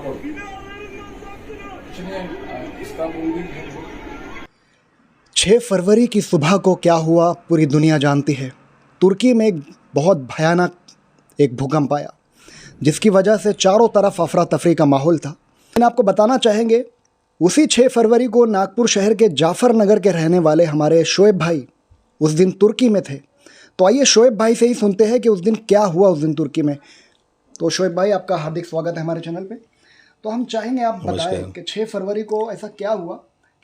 Istanbul. Istanbul भी 6 फरवरी की सुबह को क्या हुआ पूरी दुनिया जानती है। तुर्की में एक बहुत भयानक एक भूकंप आया जिसकी वजह से चारों तरफ अफरा तफरी का माहौल था। लेकिन आपको बताना चाहेंगे उसी 6 फरवरी को नागपुर शहर के जाफर नगर के रहने वाले हमारे शोएब भाई उस दिन तुर्की में थे। तो आइए शोएब भाई से ही सुनते हैं कि उस दिन क्या हुआ उस दिन तुर्की में। तो शोएब भाई आपका हार्दिक स्वागत है हमारे चैनल पे। तो हम चाहेंगे आप बताएं कि 6 फरवरी को ऐसा क्या हुआ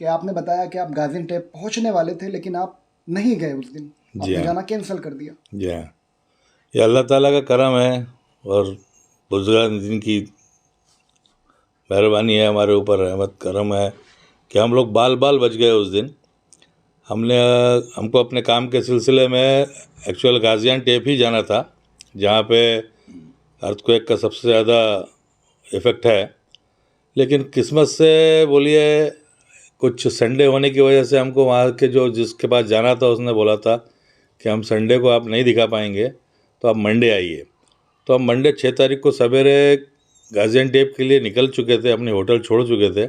कि आपने बताया कि आप गाजियान्टेप पहुंचने वाले थे लेकिन आप नहीं गए उस दिन, आपने जाना कैंसिल कर दिया। जी हाँ, ये अल्लाह ताला का करम है और बुजुर्गान दिन की मेहरबानी है हमारे ऊपर, रहमत करम है कि हम लोग बाल बाल बच गए उस दिन। हमको अपने काम के सिलसिले में एक्चुअल गाजियान्टेप ही जाना था जहाँ पे अर्थक्वेक का सबसे ज़्यादा इफ़ेक्ट है। लेकिन किस्मत से बोलिए कुछ संडे होने की वजह से हमको वहाँ के जो जिसके पास जाना था उसने बोला था कि हम संडे को आप नहीं दिखा पाएंगे तो आप मंडे आइए। तो हम मंडे 6 तारीख को सवेरे गाजियान्टेप के लिए निकल चुके थे, अपने होटल छोड़ चुके थे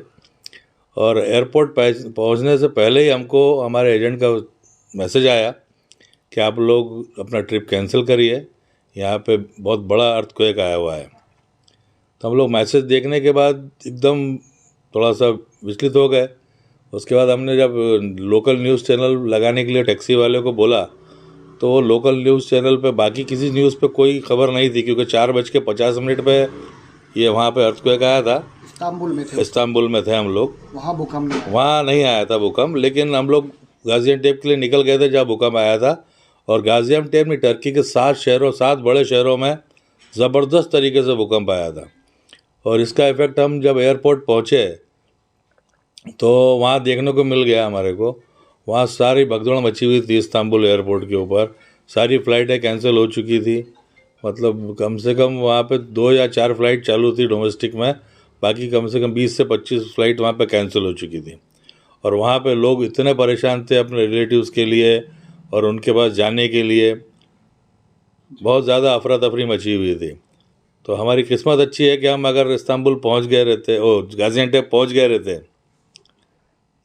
और एयरपोर्ट पहुँचने से पहले ही हमको हमारे एजेंट का मैसेज आया कि आप लोग अपना ट्रिप कैंसिल करिए, यहाँ पे बहुत बड़ा अर्थक्वेक आया हुआ है। तो हम लोग मैसेज देखने के बाद एकदम थोड़ा सा विचलित हो गए। उसके बाद हमने जब लोकल न्यूज़ चैनल लगाने के लिए टैक्सी वाले को बोला तो वो लोकल न्यूज़ चैनल पे बाकी किसी न्यूज़ पे कोई खबर नहीं थी, क्योंकि 4:50 पे ये वहाँ पे अर्थक्वेक आया था। इस्तांबुल में थे हम लोग, वहाँ नहीं आया था भूकंप, लेकिन हम लोग गाजियान्टेप के लिए निकल गए थे जहाँ भूकंप आया था। और गाजियान्टेप में टर्की के 7 बड़े शहरों में ज़बरदस्त तरीके से भूकंप आया था। और इसका इफ़ेक्ट हम जब एयरपोर्ट पहुँचे तो वहाँ देखने को मिल गया हमारे को। वहाँ सारी भगदड़ मची हुई थी इस्तांबुल एयरपोर्ट के ऊपर, सारी फ़्लाइटें कैंसिल हो चुकी थी। मतलब कम से कम वहाँ पे 2 या 4 फ़्लाइट चालू थी डोमेस्टिक में, बाकी कम से कम 20 से 25 फ़्लाइट वहाँ पे कैंसिल हो चुकी थी। और वहाँ पे लोग इतने परेशान थे अपने रिलेटिव्स के लिए और उनके पास जाने के लिए, बहुत ज़्यादा अफरा तफरी मची हुई थी। तो हमारी किस्मत अच्छी है कि हम अगर इस्तांबुल पहुँच गए रहते, गाजियान्टेप पहुँच गए रहते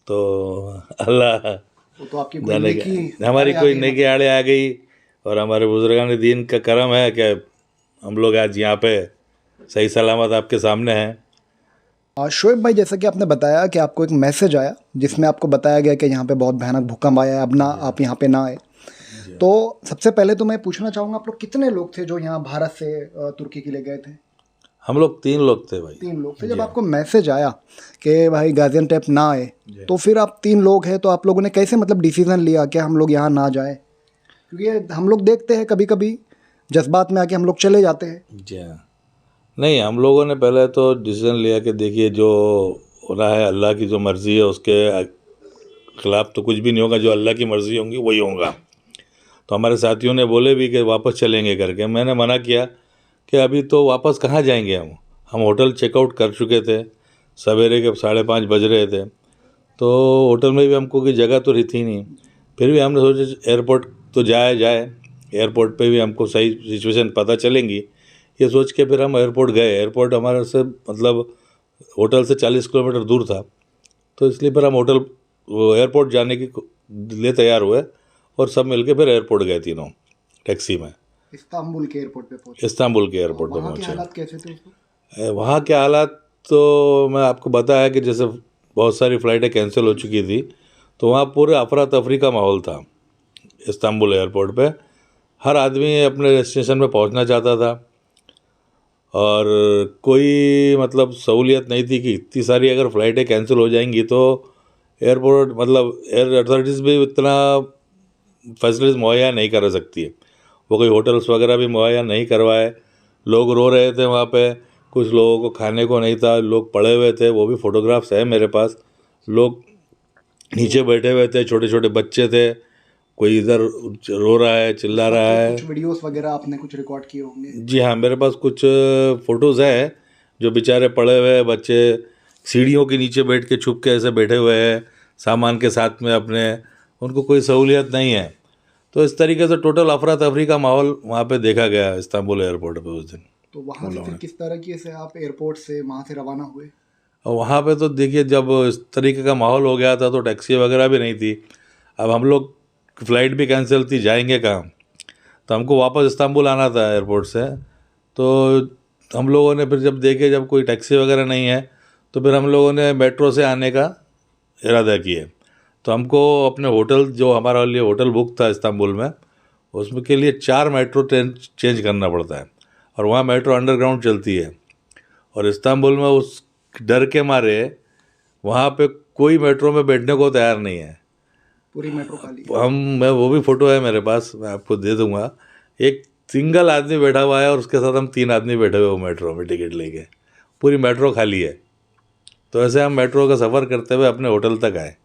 तो अल्लाह तो आपकी जाने की हमारी कोई नेकी आड़े आ गई। और हमारे बुजुर्गान दीन का करम है कि हम लोग आज यहाँ पे सही सलामत आपके सामने हैं। शोएब भाई जैसा कि आपने बताया कि आपको एक मैसेज आया जिसमें आपको बताया गया कि यहाँ पे बहुत भयानक भूकंप आया है, अब ना आप यहाँ पे ना आए। तो सबसे पहले तो मैं पूछना चाहूँगा आप लोग कितने लोग थे जो यहाँ भारत से तुर्की के लिए गए थे? हम लोग 3 लोग थे भाई। 3 लोग थे। जब आपको मैसेज आया कि भाई गाजियान्टेप ना आए तो फिर आप 3 लोग हैं तो आप लोगों ने कैसे मतलब डिसीज़न लिया कि हम लोग यहाँ ना जाए? क्योंकि हम लोग देखते हैं कभी कभी जज्बात में आके हम लोग चले जाते हैं। जी हाँ, नहीं हम लोगों ने पहले तो डिसीज़न लिया कि देखिए जो हो रहा है अल्लाह की जो मर्ज़ी है उसके ख़िलाफ़ तो कुछ भी नहीं होगा, जो अल्लाह की मर्ज़ी होंगी वही होगा। तो हमारे साथियों ने बोले भी कि वापस चलेंगे करके, मैंने मना किया कि अभी तो वापस कहाँ जाएंगे हम होटल चेकआउट कर चुके थे, सवेरे के 5:30 बज रहे थे। तो होटल में भी हमको कोई जगह तो रही थी नहीं, फिर भी हमने सोचा एयरपोर्ट तो जाए एयरपोर्ट पे भी हमको सही सिचुएशन पता चलेंगी, ये सोच के फिर हम एयरपोर्ट गए। एयरपोर्ट हमारे से मतलब होटल से 40 किलोमीटर दूर था, तो इसलिए फिर हम एयरपोर्ट जाने के लिए तैयार हुए और सब मिलके फिर एयरपोर्ट गए तीनों टैक्सी में। इस्तांबुल के एयरपोर्ट पे पहुंचे। इस्तांबुल के एयरपोर्ट पे पहुंचे। हालात कैसे थे? वहाँ के हालात तो मैं आपको बताया कि जैसे बहुत सारी फ़्लाइटें कैंसिल हो चुकी थी, तो वहाँ पूरे अफरा तफरी का माहौल था इस्तांबुल एयरपोर्ट पे। हर आदमी अपने डेस्टिनेशन पे पहुंचना चाहता था और कोई मतलब सहूलियत नहीं थी कि इतनी सारी अगर फ़्लाइटें कैंसिल हो जाएंगी तो एयरपोर्ट मतलब एयर अथॉरिटीज़ भी इतना फैसिलिटीज़ मुहैया नहीं कर सकती है। वो कोई होटल्स वगैरह भी मुहैया नहीं करवाए। लोग रो रहे थे वहाँ पे, कुछ लोगों को खाने को नहीं था, लोग पड़े हुए थे, वो भी फ़ोटोग्राफ्स है मेरे पास। लोग नीचे बैठे हुए थे, छोटे छोटे बच्चे थे, कोई इधर रो रहा है, चिल्ला रहा है। कुछ वीडियोस वगैरह आपने कुछ रिकॉर्ड किए होंगे? जी हाँ, मेरे पास कुछ फ़ोटोज़ हैं जो बेचारे पड़े हुए हैं, बच्चे सीढ़ियों के नीचे बैठ के छुप के ऐसे बैठे हुए हैं सामान के साथ में अपने, उनको कोई सहूलियत नहीं है। तो इस तरीके से टोटल अफरा तफरी का माहौल वहाँ पे देखा गया इस्तांबुल एयरपोर्ट पे उस दिन। तो वहाँ से फिर किस तरीके से आप एयरपोर्ट से वहाँ से रवाना हुए? और वहाँ पे तो देखिए जब इस तरीके का माहौल हो गया था तो टैक्सी वगैरह भी नहीं थी। अब हम लोग फ़्लाइट भी कैंसिल थी, जाएंगे कहाँ? तो हमको वापस इस्तांबुल आना था एयरपोर्ट से। तो हम लोगों ने फिर जब देखे जब कोई टैक्सी वगैरह नहीं है तो फिर हम लोगों ने मेट्रो से आने का इरादा किए। तो हमको अपने होटल, जो हमारा लिए होटल बुक था इस्तांबुल में, उसमें के लिए 4 मेट्रो ट्रेन चेंज करना पड़ता है और वहाँ मेट्रो अंडरग्राउंड चलती है। और इस्तांबुल में उस डर के मारे वहाँ पे कोई मेट्रो में बैठने को तैयार नहीं है। पूरी मेट्रो खाली? मैं वो भी फ़ोटो है मेरे पास, मैं आपको दे दूँगा। एक सिंगल आदमी बैठा हुआ है और उसके साथ हम 3 आदमी बैठे हुए हो मेट्रो में टिकट लेके। पूरी मेट्रो खाली है। तो ऐसे हम मेट्रो का सफ़र करते हुए अपने होटल तक आए।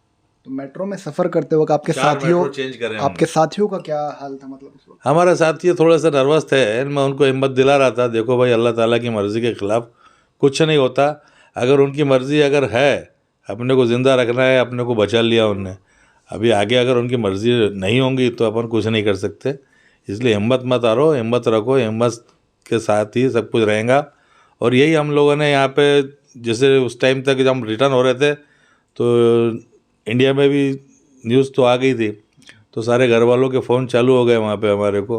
तो मेट्रो में सफ़र करते वक्त आपके 4 साथियों मेट्रो चेंज करे आपके साथियों का क्या हाल था, मतलब उस वक्त? हमारे साथी थोड़े से नर्वस थे। मैं उनको हिम्मत दिला रहा था, देखो भाई अल्लाह ताला की मर्ज़ी के ख़िलाफ़ कुछ नहीं होता। अगर उनकी मर्ज़ी अगर है, अपने को ज़िंदा रखना है, अपने को बचा लिया उनने, अभी आगे अगर उनकी मर्ज़ी नहीं होंगी तो अपन कुछ नहीं कर सकते। इसलिए हिम्मत मत हारो, हिम्मत रखो, हिम्मत के साथ ही सब कुछ रहेगा। और यही हम लोगों ने यहाँ पे, जैसे उस टाइम तक जब हम रिटर्न हो रहे थे तो इंडिया में भी न्यूज़ तो आ गई थी, तो सारे घर वालों के फ़ोन चालू हो गए वहाँ पे, हमारे को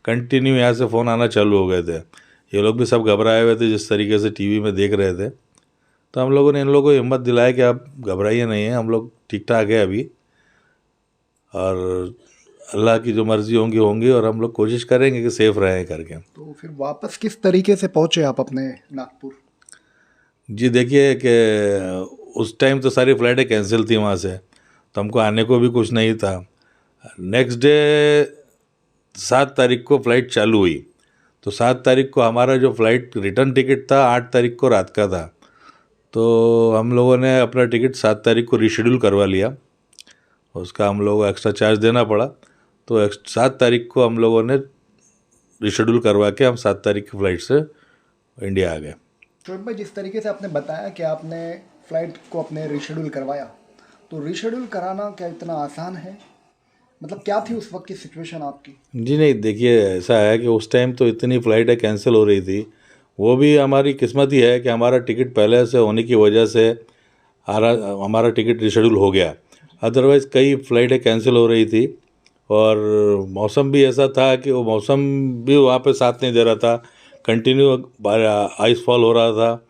कंटिन्यू यहाँ से फ़ोन आना चालू हो गए थे। ये लोग भी सब घबराए हुए थे जिस तरीके से टीवी में देख रहे थे। तो हम लोगों ने इन लोगों को हिम्मत दिलाया कि आप घबराइए नहीं है, हम लोग ठीक ठाक है अभी, और अल्लाह की जो मर्ज़ी होंगी होंगी और हम लोग कोशिश करेंगे कि सेफ़ रहें करके। तो फिर वापस किस तरीके से पहुँचे आप अपने नागपुर? जी देखिए कि उस टाइम तो सारी फ़्लाइटें कैंसिल थी वहाँ से, तो हमको आने को भी कुछ नहीं था। नेक्स्ट डे 7 तारीख को फ़्लाइट चालू हुई, तो 7 तारीख को हमारा जो फ़्लाइट रिटर्न टिकट था 8 तारीख को रात का था। तो हम लोगों ने अपना टिकट 7 तारीख को रीशेड्यूल करवा लिया, उसका हम लोगों को एक्स्ट्रा चार्ज देना पड़ा। तो 7 तारीख को हम लोगों ने रीशेड्यूल करवा के हम 7 तारीख की फ़्लाइट से इंडिया आ गए। शोएब भाई, जिस तरीके से आपने बताया कि आपने फ़्लाइट को अपने रीशेड्यूल करवाया, तो रीशेड्यूल कराना क्या इतना आसान है? मतलब क्या थी उस वक्त की सिचुएशन आपकी? जी नहीं, देखिए ऐसा है कि उस टाइम तो इतनी फ़्लाइटें कैंसिल हो रही थी, वो भी हमारी किस्मत ही है कि हमारा टिकट पहले से होने की वजह से हमारा टिकट रीशेड्यूल हो गया। अदरवाइज़ कई फ़्लाइटें कैंसिल हो रही थी और मौसम भी ऐसा था कि वो मौसम भी वहाँ पे साथ नहीं दे रहा था। कंटिन्यू आइस फॉल हो रहा था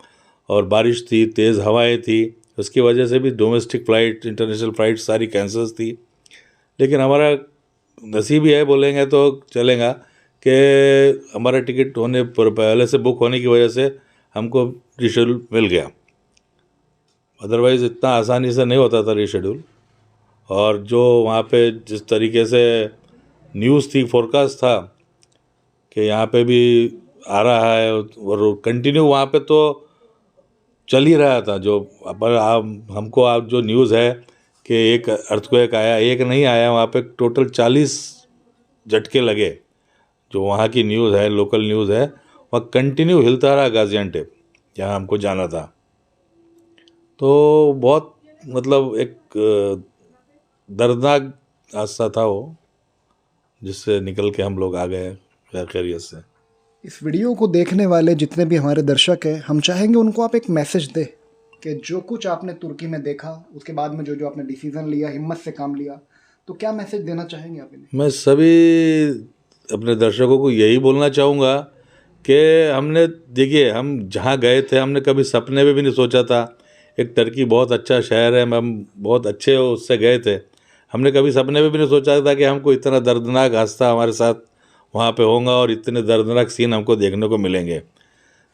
और बारिश थी, तेज़ हवाएं थी, उसकी वजह से भी डोमेस्टिक फ़्लाइट, इंटरनेशनल फ़्लाइट सारी कैंसिल थी। लेकिन हमारा नसीब ही है बोलेंगे तो चलेगा कि हमारा टिकट होने पर पहले से बुक होने की वजह से हमको रीशेड्यूल मिल गया। अदरवाइज़ इतना आसानी से नहीं होता था रीशेड्यूल। और जो वहाँ पे जिस तरीके से न्यूज़ थी, फोरकास्ट था कि यहाँ पे भी आ रहा है और कंटिन्यू वहाँ पे तो चल ही रहा था। जो पर हमको आप जो न्यूज़ है कि एक अर्थक्वेक आया, एक नहीं आया, वहाँ पे टोटल 40 झटके लगे। जो वहाँ की न्यूज़ है, लोकल न्यूज़ है, वहाँ कंटिन्यू हिलता रहा गाजियान्टेप, जहाँ हमको जाना था। तो बहुत मतलब एक दर्दनाक हादसा था वो, जिससे निकल के हम लोग आ गए खैरियत से। इस वीडियो को देखने वाले जितने भी हमारे दर्शक हैं, हम चाहेंगे उनको आप एक मैसेज दें कि जो कुछ आपने तुर्की में देखा, उसके बाद में जो जो आपने डिसीज़न लिया, हिम्मत से काम लिया, तो क्या मैसेज देना चाहेंगे आप इन्हें? मैं सभी अपने दर्शकों को यही बोलना चाहूँगा कि हमने, देखिए हम जहाँ गए थे हमने कभी सपने में भी नहीं सोचा था। एक टर्की बहुत अच्छा शहर है, हम बहुत अच्छे उससे गए थे। हमने कभी सपने में भी नहीं सोचा था कि हमको इतना दर्दनाक हादसा हमारे साथ वहाँ पे होगा और इतने दर्दनाक सीन हमको देखने को मिलेंगे।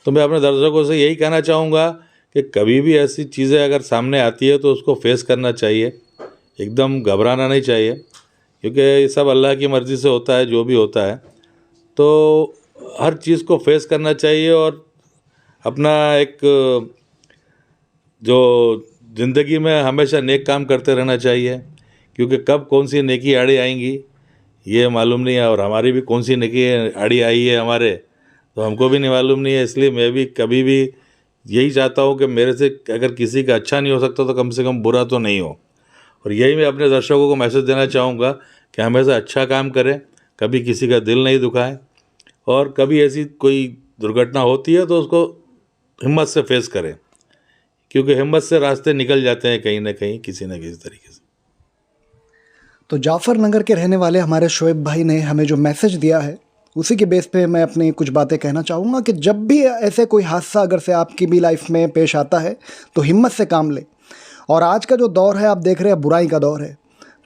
तो मैं अपने दर्शकों से यही कहना चाहूँगा कि कभी भी ऐसी चीज़ें अगर सामने आती है तो उसको फेस करना चाहिए, एकदम घबराना नहीं चाहिए, क्योंकि ये सब अल्लाह की मर्ज़ी से होता है जो भी होता है। तो हर चीज़ को फेस करना चाहिए और अपना एक जो ज़िंदगी में हमेशा नेक काम करते रहना चाहिए, क्योंकि कब कौन सी नेकी आड़ी आएंगी ये मालूम नहीं है, और हमारी भी कौन सी नेकी आड़ी आई है हमारे, तो हमको भी नहीं मालूम नहीं है। इसलिए मैं भी कभी भी यही चाहता हूँ कि मेरे से अगर किसी का अच्छा नहीं हो सकता तो कम से कम बुरा तो नहीं हो। और यही मैं अपने दर्शकों को मैसेज देना चाहूँगा कि हमेशा अच्छा काम करें, कभी किसी का दिल नहीं दुखाएं, और कभी ऐसी कोई दुर्घटना होती है तो उसको हिम्मत से फेस करें, क्योंकि हिम्मत से रास्ते निकल जाते हैं कहीं ना कहीं, किसी न किसी तरीके से। तो जाफर नगर के रहने वाले हमारे शोएब भाई ने हमें जो मैसेज दिया है, उसी के बेस पे मैं अपनी कुछ बातें कहना चाहूँगा कि जब भी ऐसे कोई हादसा अगर से आपकी भी लाइफ में पेश आता है तो हिम्मत से काम ले। और आज का जो दौर है, आप देख रहे हैं बुराई का दौर है,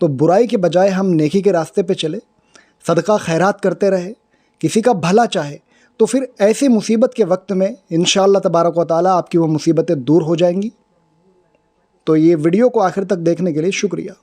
तो बुराई के बजाय हम नेकी के रास्ते पे चले, सदका खैरात करते रहे, किसी का भला चाहे, तो फिर ऐसी मुसीबत के वक्त में इंशाअल्लाह तबारक व तआला आपकी वो मुसीबतें दूर हो जाएंगी। तो ये वीडियो को आखिर तक देखने के लिए शुक्रिया।